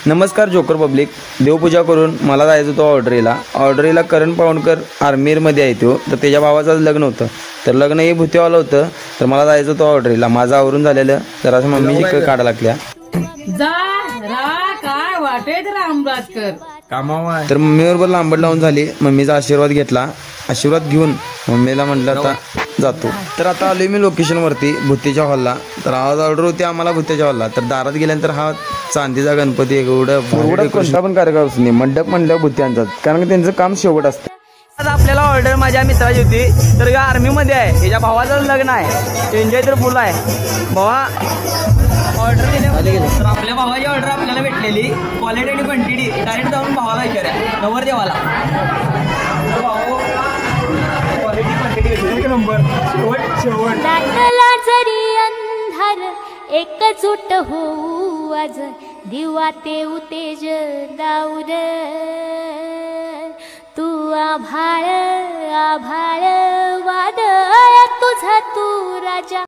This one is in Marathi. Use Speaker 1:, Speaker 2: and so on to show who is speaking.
Speaker 1: नमस्कार जोकर पब्लिक. देवपूजा करून मला जायचं होतं ऑर्डरीला. करण पावणकर आर्मीमध्ये आहे तो, तर त्याच्या भावाचं लग्न होतं. तर लग्नही भुतेवालं होतं, तर मला जायचं होतं ऑर्डरीला. माझं आवरून झालेलं, तर असं मम्मीची काढा लागल्या.
Speaker 2: काय वाटेत रामराजकर
Speaker 1: कामावा. तर मम्मीबरोबर लांबड लावून झाली. मम्मीचा आशीर्वाद घेतला. आशीर्वाद घेऊन मम्मीला म्हटलं आता जातो. तर आता आलोय मी लोकेशनवरती भुतेच्या हॉलला. तर आज ऑर्डर होती आम्हाला भुतेच्या हॉलला. तर दारात गेल्यानंतर हा चांदीचा गणपती एवढं कोणता पण कार्यक्रम असतो नाही, मंडप म्हणलं भुत्यांचा, कारण की त्यांचं काम शेवट असतं. आज आपल्याला ऑर्डर माझ्या मित्राची होती. तर आर्मीमध्ये आहे, त्याच्या भावाचं लग्न आहे. एन्जॉय तर फुल आहे. भावा ऑर्डर दिली, तर आपल्या भावाची ऑर्डर आपल्याला भेटलेली. क्वालिटी आणि क्वांटिटी डायरेक्ट जाऊन भावाला विचारा, नवरदेवाला. क्वालिटी क्वांटिटी एक नंबर, शेवट
Speaker 3: दाटला जरी अंधार एकजूट होऊ आज, दिवा ते उतेज दाऊद. तू आभाळ आभाळ वादळ तुझा तू राजा.